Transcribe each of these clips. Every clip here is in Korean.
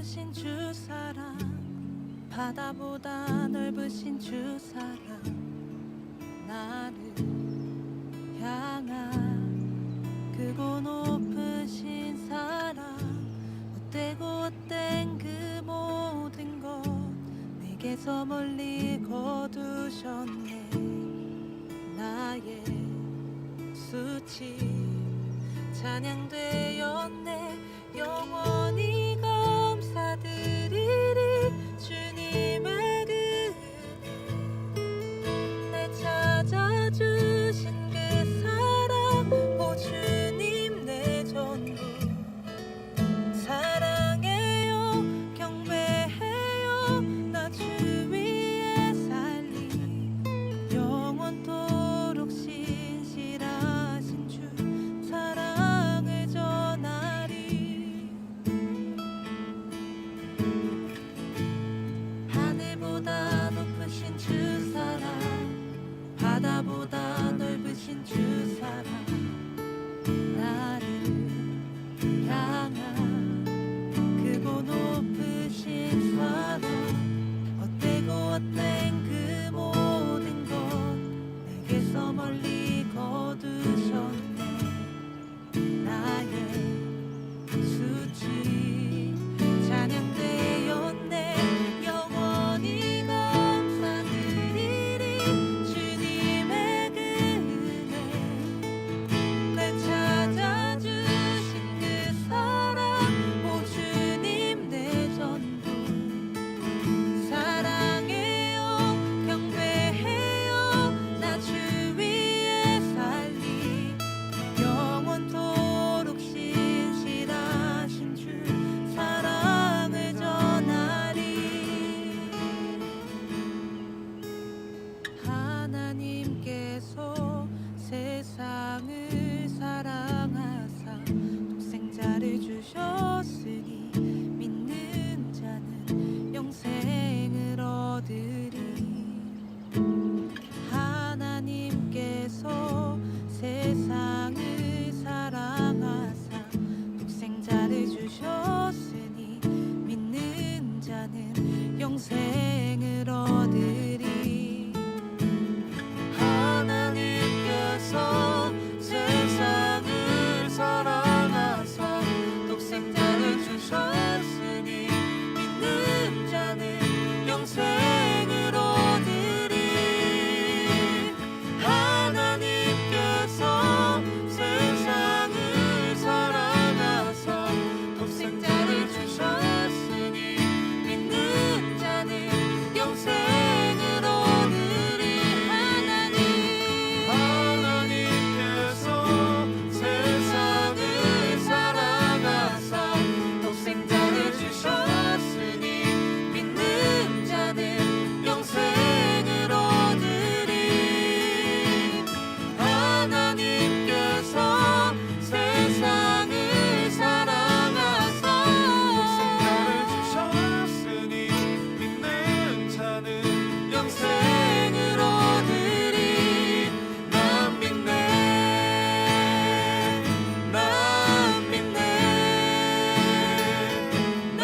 높으신 주 사랑, 바다보다 넓으신 주 사랑, 나를 향한 크고 높으신 사랑, 헛되고 헛된 그 모든 것 내게서 멀리 거두셨네. 나의 수치 찬양되었네. 영원히 감사드리리 주님의 그 은혜, 날 찾아주신 그 사랑, 오 주님 내 전부 사랑해요. 경배해요. 나 주 위에 살리 영원토록 신실하신 주 사랑을 전하리. 하늘보다 높으신 주 사랑, 바다보다 넓으신 주 사랑, 나를 향한 크고 높으신 사랑, 헛되고 헛된 그 모든 것 내게서 멀리 거두셨네. 나의 수치 찬양되었네. 영원히 감사드리리 주님의 그 은혜, 날 찾아주신 그 사랑, 오 주님 내 전부 사랑해요. 경배해요. 나 주 위에 살리 영원토록 신실하신 주 사랑을 전하리. 하나님께서 세상을 사랑하사 독생자를 주셨으니 믿는 자는 영생을 얻으리. 하나님께서 세상을 사랑하사 독생자를 주셨으니 믿는 자는 영생을 얻으리. 하나님께서 세상을 사랑하사 독생자를 주셨으니 믿는 자는 영생을 얻으리. 하나님께서 세상을 사랑하사 독생자를 주셨으니 믿는 자는 영생을 얻으리. 하나님께서 세상을 사랑하사 독생자를 주셨으니 믿는 자는 영생을 얻으리. 하나님께서 세상을 사랑하사 독생자를 주셨으니 믿는 자는 영생을 얻으리. 난 믿네, 난 믿네, 난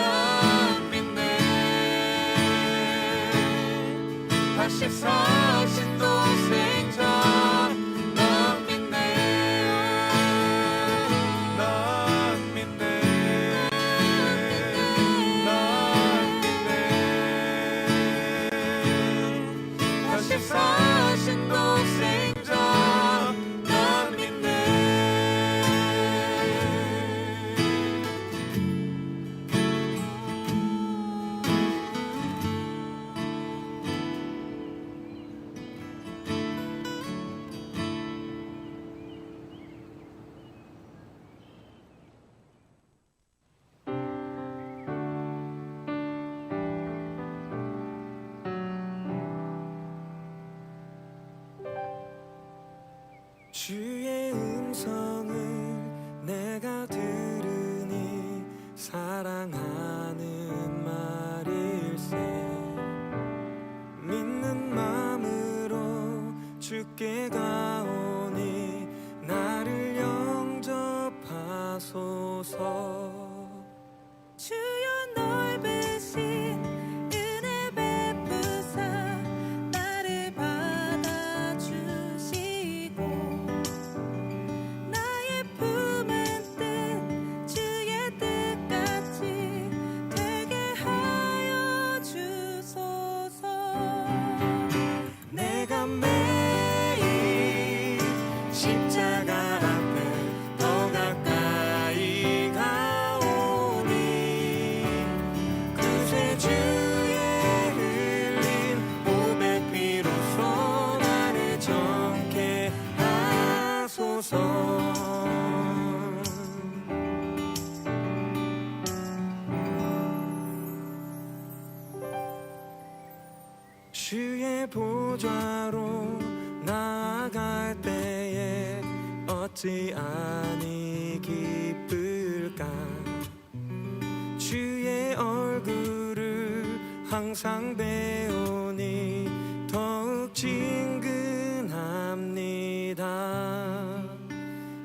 믿네. 다시 사신 독생자 난 믿네, 난 믿네, 난 믿네. 다시 사신 독생자 난 믿네. 주의 음성을 내가 들으니 사랑하는 말일세. 믿는 마음으로 주께 가오니 나를 영접하소서. 주여 널 주의 보좌로 나아갈 때에 어찌 아니 기쁠까. 주의 얼굴을 항상 배우니 더욱 친근합니다.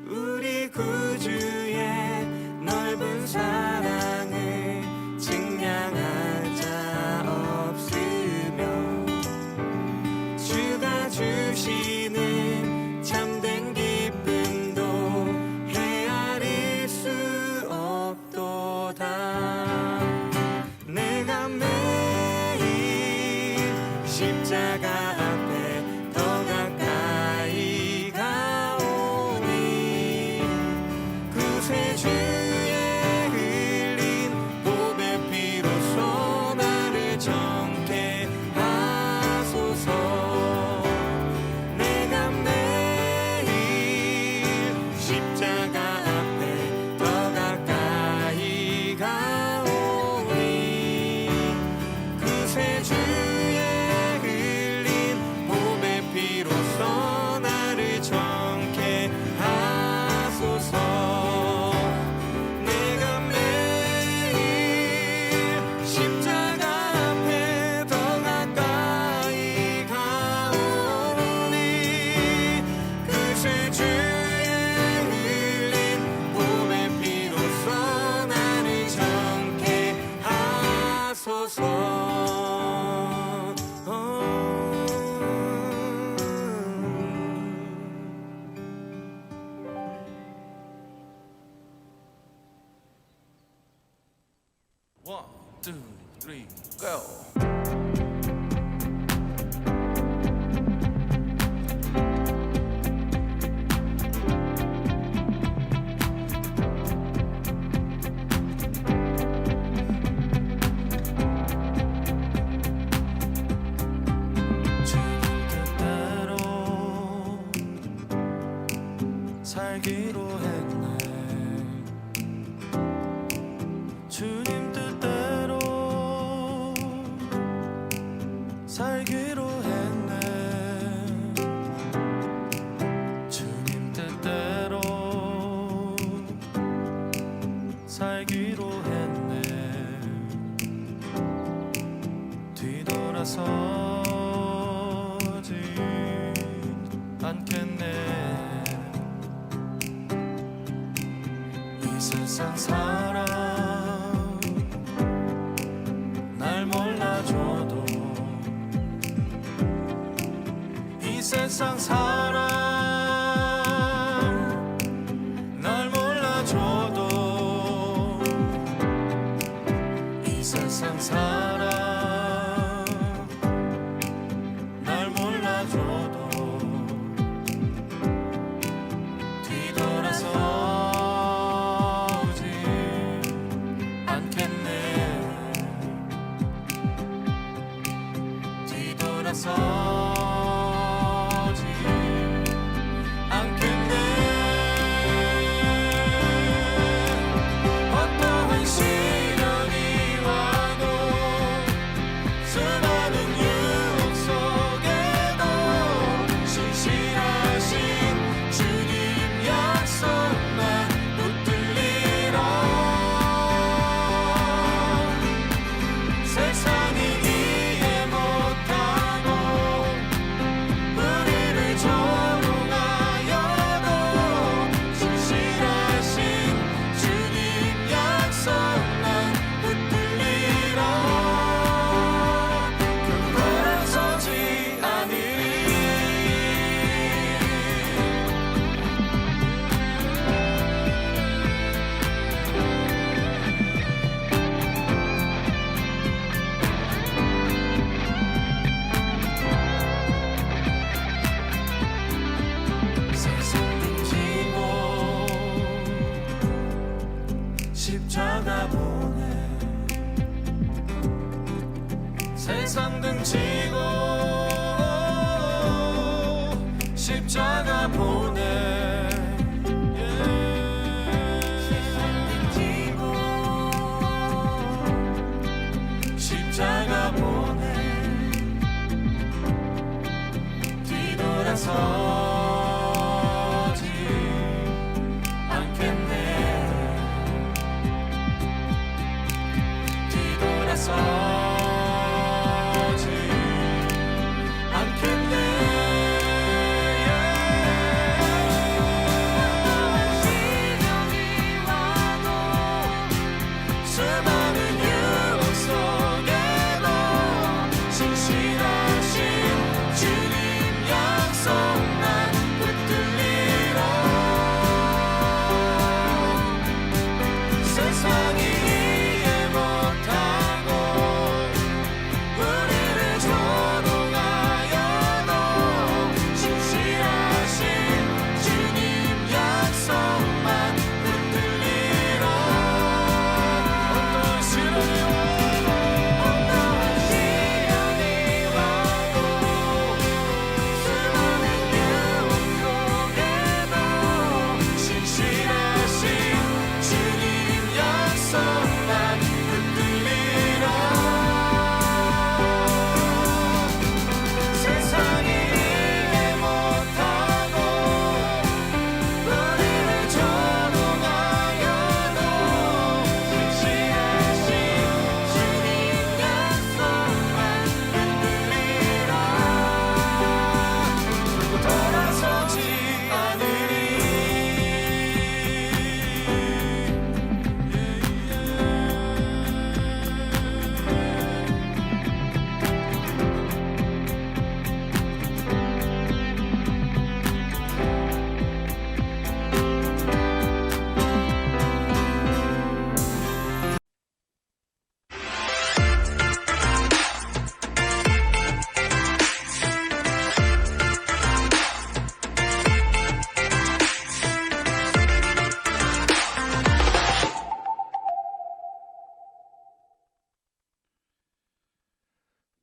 우리 구주의 넓은 사랑을 증량할 자 없으며 주가 주시는 참된 기쁨도 헤아릴 수 없도다. 내가 매일 십자가 앞에 더 가까이 가오니 그새 주의 흘린 보배 피로써 나를 정케 하소서. 내가 매일 십자가 앞에 더 가까이 가오니 그새 주의 흘린 보배 피로써 나를 정케 하소서. 내가 매일 십자가 앞에 더 가까이 가오니 그새 주의 흘린 보배 피로써 나를 정케 하소서. One, two, three, go. 주님 뜻대로 살기로 했네. 주님 뜻대로 살기로 했네. 주님 뜻대로 살기로 했네. 뒤돌아서지 않겠네. 이 세상 사람 날 몰라줘도 이 세상 사람 날 몰라줘도 이 세상 사람 날 몰라줘도 뒤돌아서지 않겠네. 뒤돌아서지 않겠네. 어떠한 시련이 와도 수많은 유혹 속에도 신실하신 주님 약속만 붙들리라. 세상이 이해 못하고 우리를 조롱하여도 신실하신 주님 약속만 붙들리라. 돌아서지 않으리. 세상 등지고 십자가 보내. 세상 등지고 십자가 보내. 세상 등지고 십자가 보내.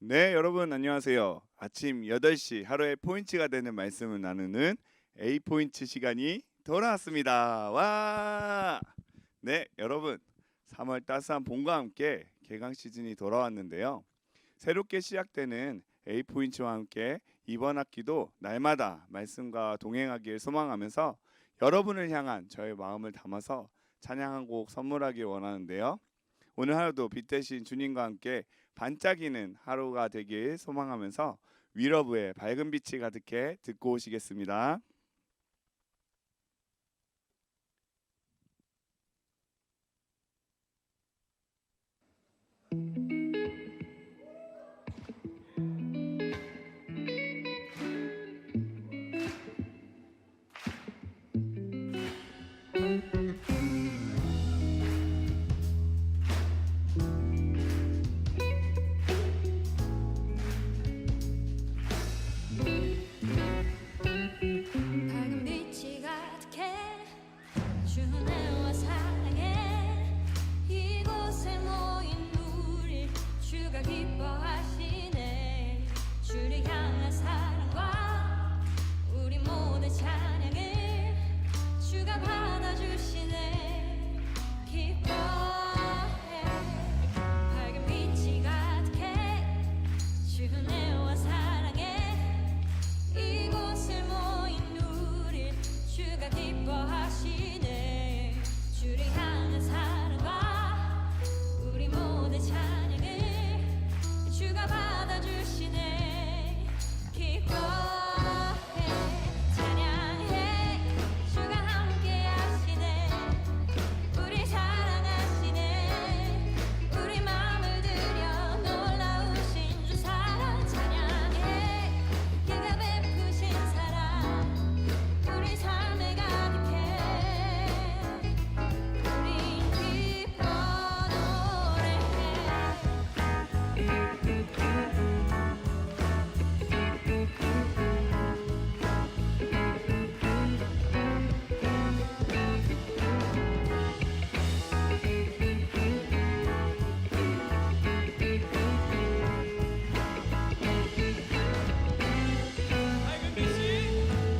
네, 여러분 안녕하세요. 아침 8시 하루의 포인트가 되는 말씀을 나누는 A포인트 시간이 돌아왔습니다. 와! 네, 여러분 3월 따스한 봄과 함께 개강 시즌이 돌아왔는데요. 새롭게 시작되는 A포인트와 함께 이번 학기도 날마다 말씀과 동행하길 소망하면서 여러분을 향한 저의 마음을 담아서 찬양 한 곡 선물하길 원하는데요. 오늘 하루도 빛 대신 주님과 함께 반짝이는 하루가 되길 소망하면서 위러브의 밝은 빛이 가득해 듣고 오시겠습니다. 밝은 빛이 가득해 주내와 사랑해 이곳에 모인 우리 주가 기뻐하시네 주를 향한 사랑과 우리 모두 찬양을 주가 받아주시네 기뻐해 밝은 빛이 가득해 주내와 사랑해 이곳을 모인 우리 주가 기뻐하시네 주를 향한 사랑과 우리 모두 찬양을 주가 받아주시네 기뻐해 찬양해 주가 함께 하시네 우리 사랑하시네 우리 마음을 들여 놀라우신 주 사랑 찬양해 그가 베푸신 사랑 우리 삶에 가득해 우린 기뻐 노래해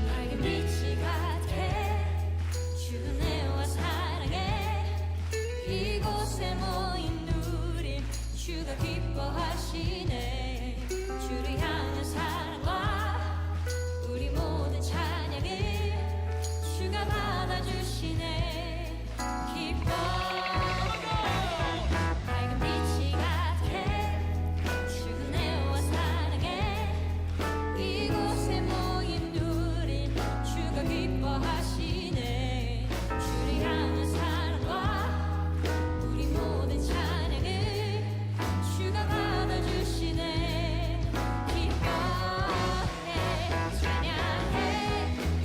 밝은 빛이 가득해 주내와 사랑해 이곳에 모인 우리 주가 기뻐하시네 주를 향한 사랑과 우리 모든 찬양을 주가 받아주시네 기뻐해 밝은 빛이 가득해 주내와 사랑해 이곳에 모인 우리 주가 기뻐하시네 주를 향한 사랑과 우리 모든 찬양을 주가 받아주시네 기뻐해 찬양해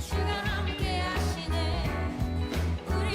주가 함께 하시네 우리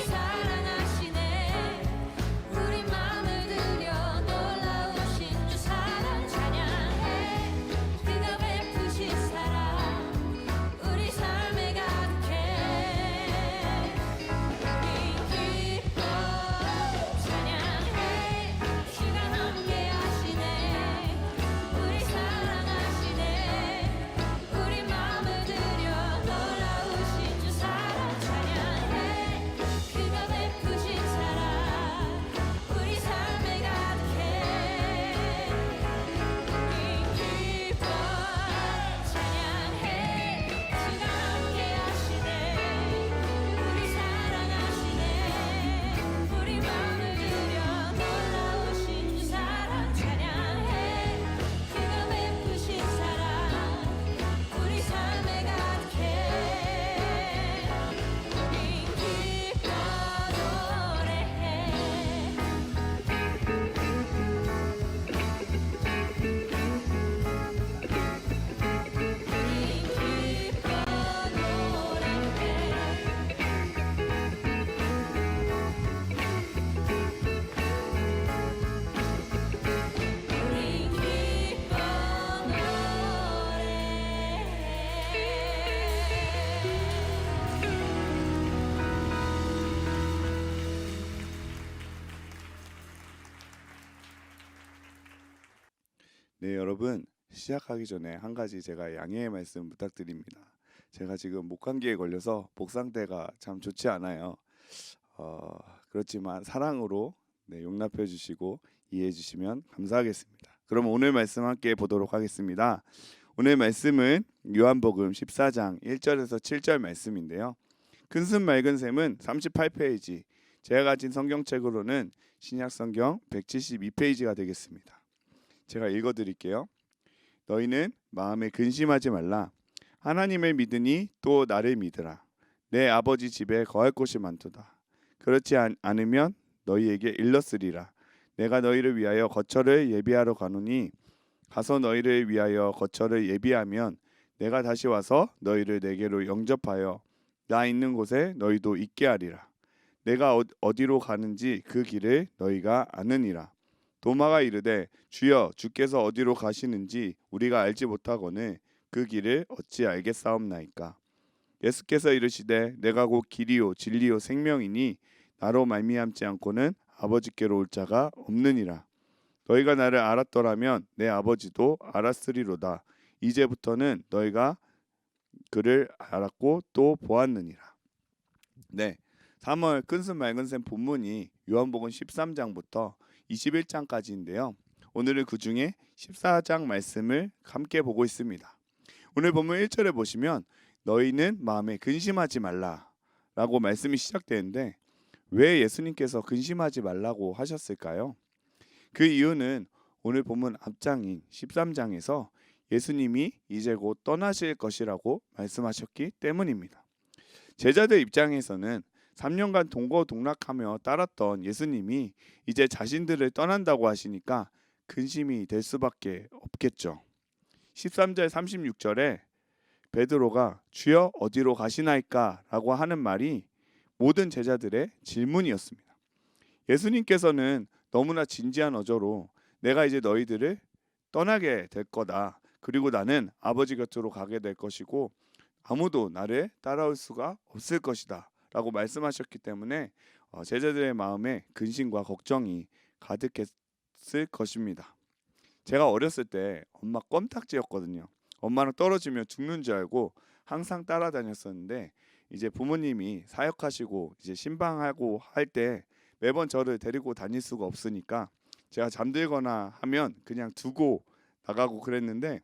네, 여러분 시작하기 전에 한 가지 제가 양해의 말씀 부탁드립니다. 제가 지금 목 감기에 걸려서 목 상태가 참 좋지 않아요. 그렇지만 사랑으로 용납해 주시고 이해해 주시면 감사하겠습니다. 그럼 오늘 말씀 함께 보도록 하겠습니다. 오늘 말씀은 요한복음 14장 1절에서 7절 말씀인데요. 큰슴 맑은 샘은 38페이지, 제가 가진 성경책으로는 신약성경 172페이지가 되겠습니다. 제가 읽어드릴게요. 너희는 마음에 근심하지 말라. 하나님을 믿으니 또 나를 믿으라. 내 아버지 집에 거할 곳이 많도다. 그렇지 않으면 너희에게 일렀으리라. 내가 너희를 위하여 거처를 예비하러 가노니 가서 너희를 위하여 거처를 예비하면 내가 다시 와서 너희를 내게로 영접하여 나 있는 곳에 너희도 있게 하리라. 내가 어디로 가는지 그 길을 너희가 아느니라. 도마가 이르되 주여 주께서 어디로 가시는지 우리가 알지 못하거늘 그 길을 어찌 알겠사옵나이까. 예수께서 이르시되 내가 곧 길이요 진리요 생명이니 나로 말미암지 않고는 아버지께로 올 자가 없느니라. 너희가 나를 알았더라면 내 아버지도 알았으리로다. 이제부터는 너희가 그를 알았고 또 보았느니라. 네, 3월 큰슴 맑은 샘 본문이 요한복음 13장부터 21장까지인데요. 오늘은 그 중에 14장 말씀을 함께 보고 있습니다. 오늘 본문 1절에 보시면 너희는 마음에 근심하지 말라 라고 말씀이 시작되는데 왜 예수님께서 근심하지 말라고 하셨을까요? 그 이유는 오늘 본문 앞장인 13장에서 예수님이 이제 곧 떠나실 것이라고 말씀하셨기 때문입니다. 제자들 입장에서는 3년간 동거동락하며 따랐던 예수님이 이제 자신들을 떠난다고 하시니까 근심이 될 수밖에 없겠죠. 13절 36절에 베드로가 주여 어디로 가시나이까 라고 하는 말이 모든 제자들의 질문이었습니다. 예수님께서는 너무나 진지한 어조로 내가 이제 너희들을 떠나게 될 거다. 그리고 나는 아버지 곁으로 가게 될 것이고 아무도 나를 따라올 수가 없을 것이다 라고 말씀하셨기 때문에 제자들의 마음에 근심과 걱정이 가득했을 것입니다. 제가 어렸을 때 엄마 껌딱지였거든요. 엄마랑 떨어지면 죽는 줄 알고 항상 따라다녔었는데 이제 부모님이 사역하시고 이제 신방하고 할 때 매번 저를 데리고 다닐 수가 없으니까 제가 잠들거나 하면 그냥 두고 나가고 그랬는데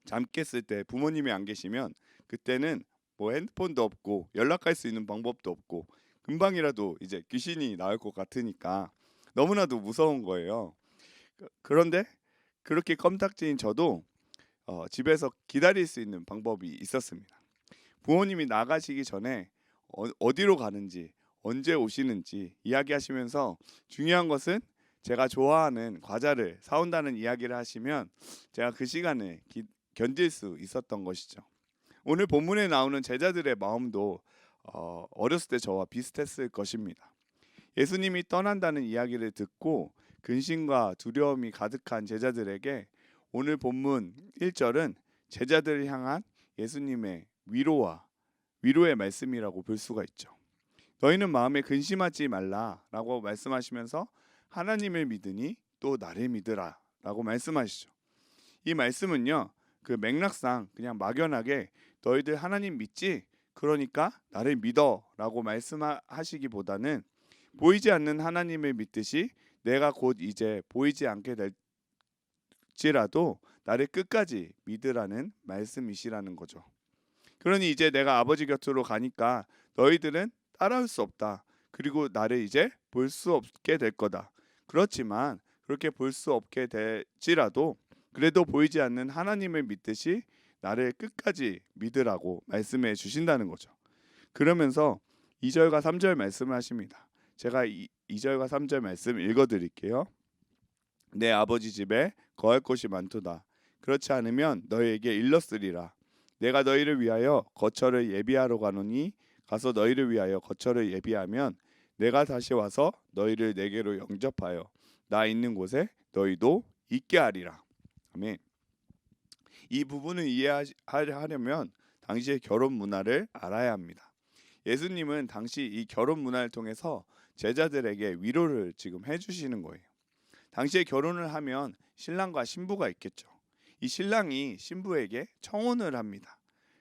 잠 깼을 때 부모님이 안 계시면 그때는 뭐 핸드폰도 없고 연락할 수 있는 방법도 없고 금방이라도 이제 귀신이 나올 것 같으니까 너무나도 무서운 거예요. 그런데 그렇게 껌딱지인 저도 집에서 기다릴 수 있는 방법이 있었습니다. 부모님이 나가시기 전에 어디로 가는지 언제 오시는지 이야기하시면서 중요한 것은 제가 좋아하는 과자를 사온다는 이야기를 하시면 제가 그 시간을 견딜 수 있었던 것이죠. 오늘 본문에 나오는 제자들의 마음도 어렸을 때 저와 비슷했을 것입니다. 예수님이 떠난다는 이야기를 듣고 근심과 두려움이 가득한 제자들에게 오늘 본문 1절은 제자들을 향한 예수님의 위로의 말씀이라고 볼 수가 있죠. 너희는 마음에 근심하지 말라라고 말씀하시면서 하나님을 믿으니 또 나를 믿으라 라고 말씀하시죠. 이 말씀은요, 그 맥락상 그냥 막연하게 너희들 하나님 믿지? 그러니까 나를 믿어 라고 말씀하시기보다는 보이지 않는 하나님을 믿듯이 내가 곧 이제 보이지 않게 될지라도 나를 끝까지 믿으라는 말씀이시라는 거죠. 그러니 이제 내가 아버지 곁으로 가니까 너희들은 따라올 수 없다. 그리고 나를 이제 볼 수 없게 될 거다. 그렇지만 그렇게 볼 수 없게 될지라도 그래도 보이지 않는 하나님을 믿듯이 나를 끝까지 믿으라고 말씀해 주신다는 거죠. 그러면서 2절과 3절 말씀을 하십니다. 제가 2절과 3절 말씀 읽어드릴게요. 내 아버지 집에 거할 곳이 많도다. 그렇지 않으면 너희에게 일렀으리라. 내가 너희를 위하여 거처를 예비하러 가노니 가서 너희를 위하여 거처를 예비하면 내가 다시 와서 너희를 내게로 영접하여 나 있는 곳에 너희도 있게 하리라. 아멘. 이 부분을 이해하려면 당시의 결혼 문화를 알아야 합니다. 예수님은 당시 이 결혼 문화를 통해서 제자들에게 위로를 지금 해주시는 거예요. 당시에 결혼을 하면 신랑과 신부가 있겠죠. 이 신랑이 신부에게 청혼을 합니다.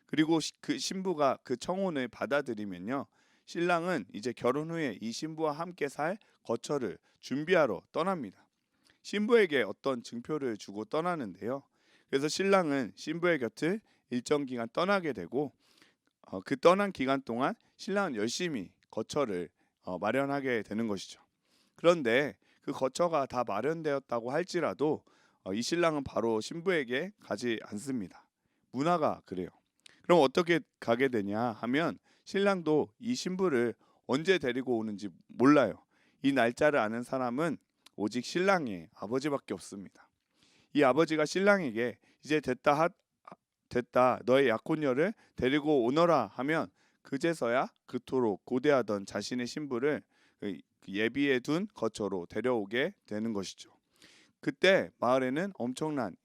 그리고 그 신부가 그 청혼을 받아들이면요, 신랑은 이제 결혼 후에 이 신부와 함께 살 거처를 준비하러 떠납니다. 신부에게 어떤 증표를 주고 떠나는데요. 그래서 신랑은 신부의 곁을 일정 기간 떠나게 되고 그 떠난 기간 동안 신랑은 열심히 거처를 마련하게 되는 것이죠. 그런데 그 거처가 다 마련되었다고 할지라도 이 신랑은 바로 신부에게 가지 않습니다. 문화가 그래요. 그럼 어떻게 가게 되냐 하면 신랑도 이 신부를 언제 데리고 오는지 몰라요. 이 날짜를 아는 사람은 오직 신랑의 아버지밖에 없습니다. 이 아버지가 신랑에게 이제 됐다 너의 약혼녀를 데리고 오너라 하면 그제서야 그토록 고대하던 자신의 신부를 예비해 둔 거처로 데려오게 되는 것이죠. 그때 마을에는 엄청난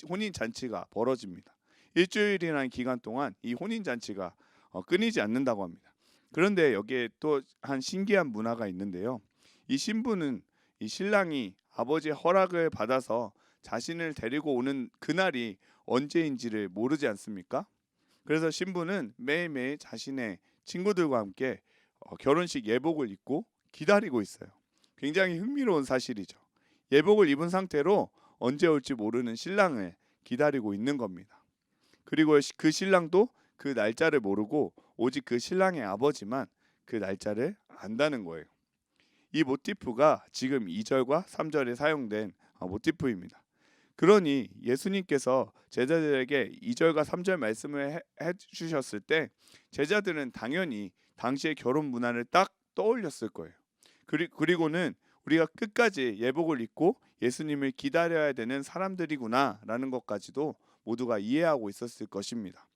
혼인 잔치가 벌어집니다. 일주일이라는 기간 동안 이 혼인 잔치가 끊이지 않는다고 합니다. 그런데 여기에 또 한 신기한 문화가 있는데요. 이 신부는 이 신랑이 아버지의 허락을 받아서 자신을 데리고 오는 그날이 언제인지를 모르지 않습니까? 그래서 신부는 매일매일 자신의 친구들과 함께 결혼식 예복을 입고 기다리고 있어요. 굉장히 흥미로운 사실이죠. 예복을 입은 상태로 언제 올지 모르는 신랑을 기다리고 있는 겁니다. 그리고 그 신랑도 그 날짜를 모르고 오직 그 신랑의 아버지만 그 날짜를 안다는 거예요. 이 모티프가 지금 2절과 3절에 사용된 모티프입니다. 그러니 예수님께서 제자들에게 2절과 3절 말씀을 해주셨을 때 제자들은 당연히 당시의 결혼 문화를 딱 떠올렸을 거예요. 그리고는 우리가 끝까지 예복을 입고 예수님을 기다려야 되는 사람들이구나 라는 것까지도 모두가 이해하고 있었을 것입니다.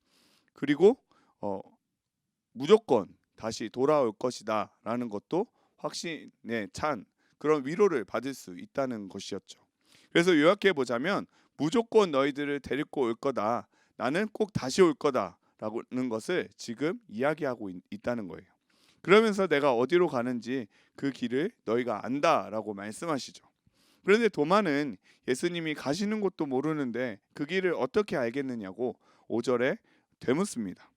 그리고 무조건 다시 돌아올 것이다 라는 것도 확신에 찬 그런 위로를 받을 수 있다는 것이었죠. 그래서 요약해 보자면 무조건 너희들을 데리고 올 거다. 나는 꼭 다시 올 거다라는 것을 지금 이야기하고 있다는 거예요. 그러면서 내가 어디로 가는지 그 길을 너희가 안다라고 말씀하시죠. 그런데 도마는 예수님이 가시는 곳도 모르는데 그 길을 어떻게 알겠느냐고 5절에 되묻습니다.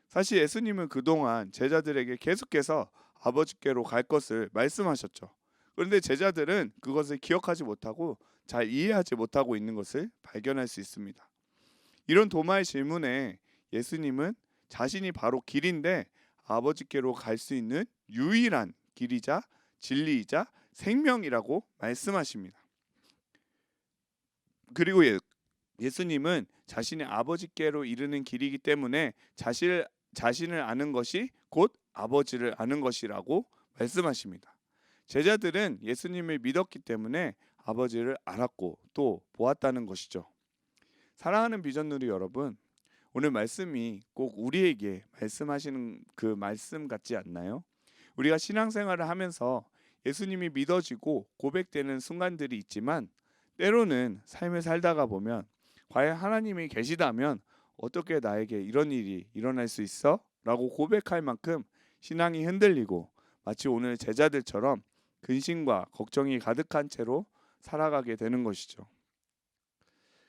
사실 예수님은 그동안 제자들에게 계속해서 아버지께로 갈 것을 말씀하셨죠. 그런데 제자들은 그것을 기억하지 못하고 잘 이해하지 못하고 있는 것을 발견할 수 있습니다. 이런 도마의 질문에 예수님은 자신이 바로 길인데 아버지께로 갈 수 있는 유일한 길이자 진리이자 생명이라고 말씀하십니다. 그리고 예수님은 자신의 아버지께로 이르는 길이기 때문에 자신을 아는 것이 곧 아버지를 아는 것이라고 말씀하십니다. 제자들은 예수님을 믿었기 때문에 아버지를 알았고 또 보았다는 것이죠. 사랑하는 비전누리 여러분, 오늘 말씀이 꼭 우리에게 말씀하시는 그 말씀 같지 않나요? 우리가 신앙생활을 하면서 예수님이 믿어지고 고백되는 순간들이 있지만 때로는 삶을 살다가 보면 과연 하나님이 계시다면 어떻게 나에게 이런 일이 일어날 수 있어? 라고 고백할 만큼 신앙이 흔들리고 마치 오늘 제자들처럼 근심과 걱정이 가득한 채로 살아가게 되는 것이죠.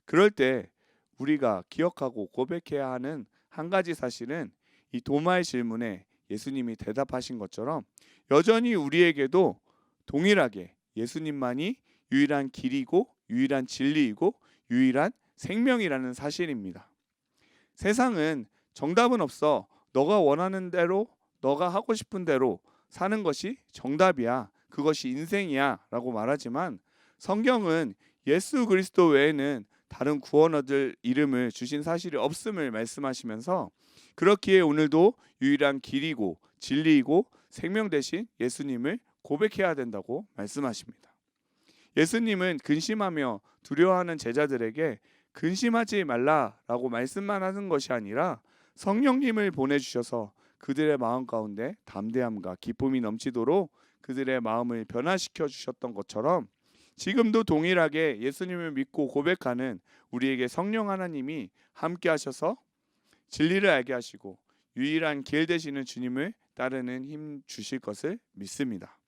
그럴 때 우리가 기억하고 고백해야 하는 한 가지 사실은 이 도마의 질문에 예수님이 대답하신 것처럼 여전히 우리에게도 동일하게 예수님만이 유일한 길이고 유일한 진리이고 유일한 생명이라는 사실입니다. 세상은 정답은 없어. 너가 원하는 대로 너가 하고 싶은 대로 사는 것이 정답이야. 그것이 인생이야 라고 말하지만 성경은 예수 그리스도 외에는 다른 구원 얻을 이름을 주신 사실이 없음을 말씀하시면서 그렇기에 오늘도 유일한 길이고 진리이고 생명 되신 예수님을 고백해야 된다고 말씀하십니다. 예수님은 근심하며 두려워하는 제자들에게 근심하지 말라라고 말씀만 하는 것이 아니라 성령님을 보내주셔서 그들의 마음 가운데 담대함과 기쁨이 넘치도록 그들의 마음을 변화시켜 주셨던 것처럼 지금도 동일하게 예수님을 믿고 고백하는 우리에게 성령 하나님이 함께 하셔서 진리를 알게 하시고 유일한 길 되시는 주님을 따르는 힘 주실 것을 믿습니다.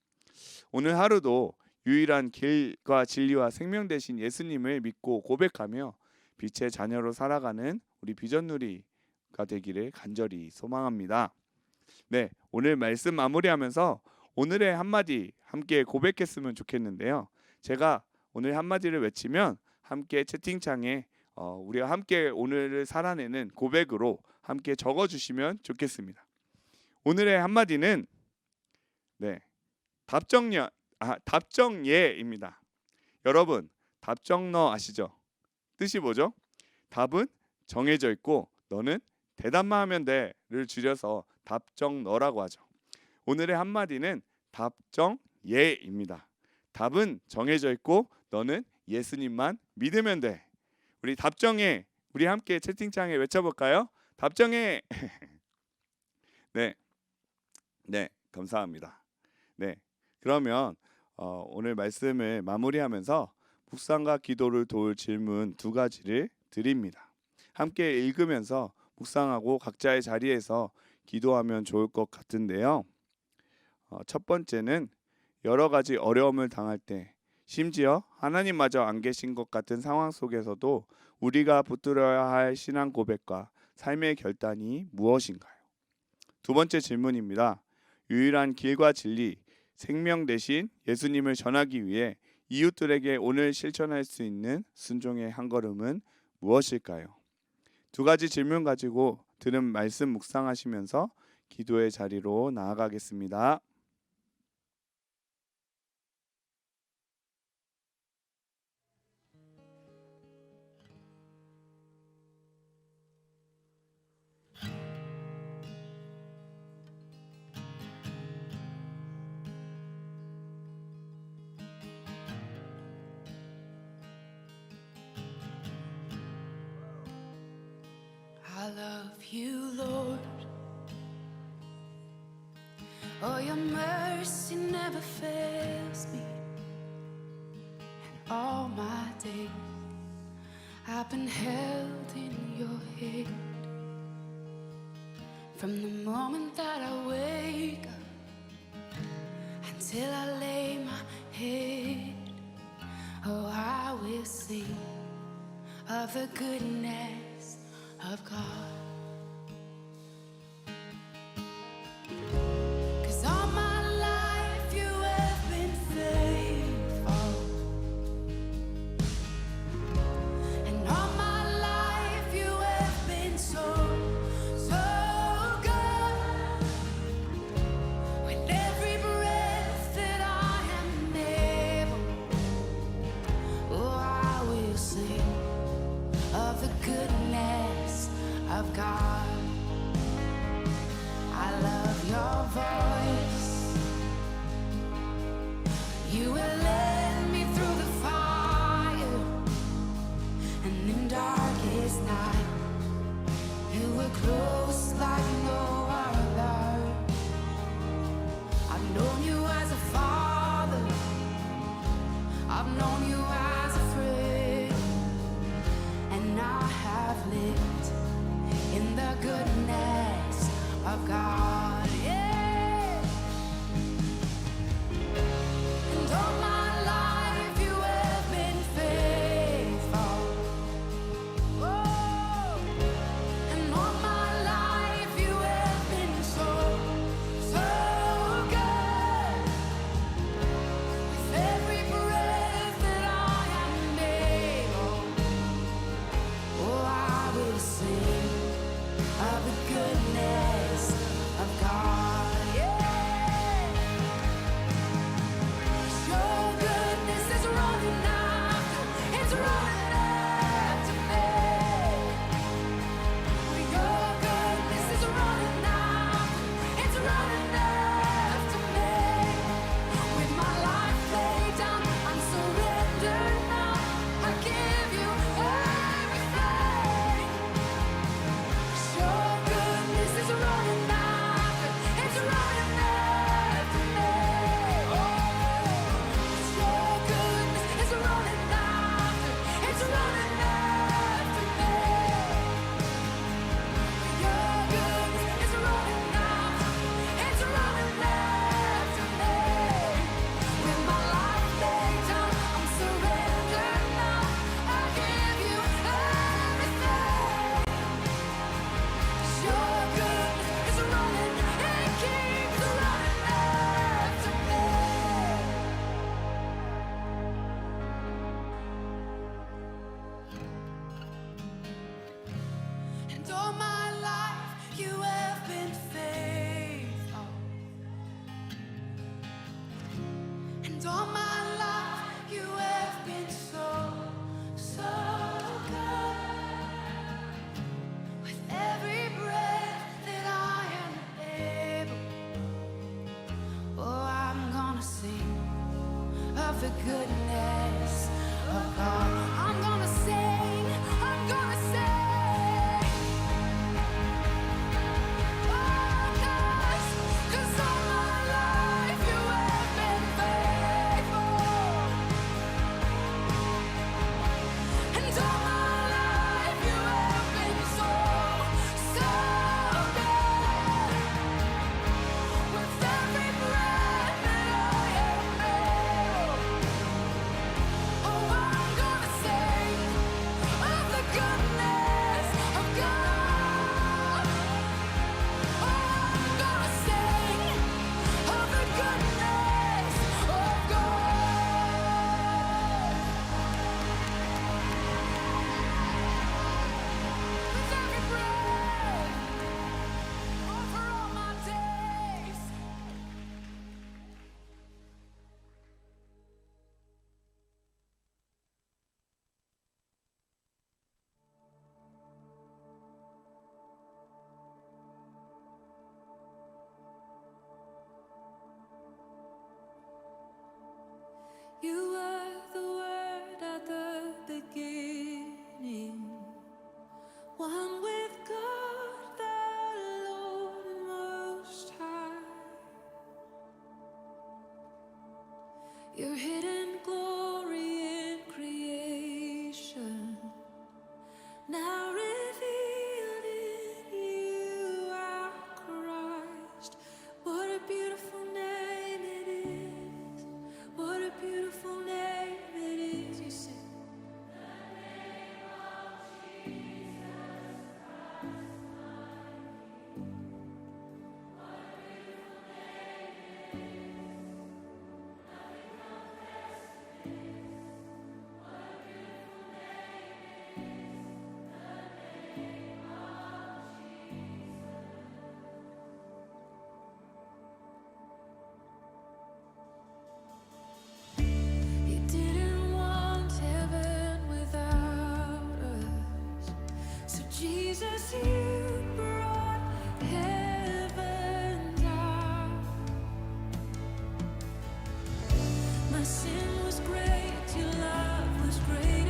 오늘 하루도 유일한 길과 진리와 생명 되신 예수님을 믿고 고백하며 빛의 자녀로 살아가는 우리 비전누리가 되기를 간절히 소망합니다. 네, 오늘 말씀 마무리하면서 오늘의 한마디 함께 고백했으면 좋겠는데요. 제가 오늘 한마디를 외치면 함께 채팅창에 우리가 함께 오늘을 살아내는 고백으로 함께 적어주시면 좋겠습니다. 오늘의 한마디는 답정예입니다. 여러분, 답정너 아시죠? 뜻이 뭐죠? 답은 정해져 있고 너는 대답만 하면 돼를 줄여서 답정너라고 하죠. 오늘의 한마디는 답정예입니다. 답은 정해져 있고 너는 예수님만 믿으면 돼. 우리 답정예, 우리 함께 채팅창에 외쳐볼까요? 답정예. 네, 감사합니다. 네, 그러면 오늘 말씀을 마무리하면서 묵상과 기도를 도울 질문 2가지를 드립니다. 함께 읽으면서 묵상하고 각자의 자리에서 기도하면 좋을 것 같은데요. 첫 번째는 여러 가지 어려움을 당할 때, 심지어 하나님마저 안 계신 것 같은 상황 속에서도 우리가 붙들어야 할 신앙 고백과 삶의 결단이 무엇인가요? 두 번째 질문입니다. 유일한 길과 진리, 생명 되신 예수님을 전하기 위해 이웃들에게 오늘 실천할 수 있는 순종의 한 걸음은 무엇일까요? 2가지 질문 가지고 들은 말씀 묵상하시면서 기도의 자리로 나아가겠습니다. I love you, Lord. Oh, your mercy never fails me. And all my days I've been held in your hand. From the moment that I wake up until I lay my head, oh, I will sing of the goodness of God. 'Cause all my life you have been faithful, and all my life you have been so, so good. With every breath that I am able, oh, I will sing of the goodness of God. of the goodness of God. I'm gonna sing, I'm gonna sing. Oh, 'cause all my life you have been faithful. And all my life you have been so, so good. With every breath that I am able, oh, I'm gonna sing of the goodness of God. Oh, I'm gonna sing of the goodness of God. With every breath, over all my days. You were the Word at the beginning, one with God the Lord Most High. Your hidden glory in creation, now revealed in you, our Christ. What a beautiful name it is. What a beautiful name it is. You sing. You didn't want heaven without us, so Jesus, you brought heaven down. My sin was great, your love was great.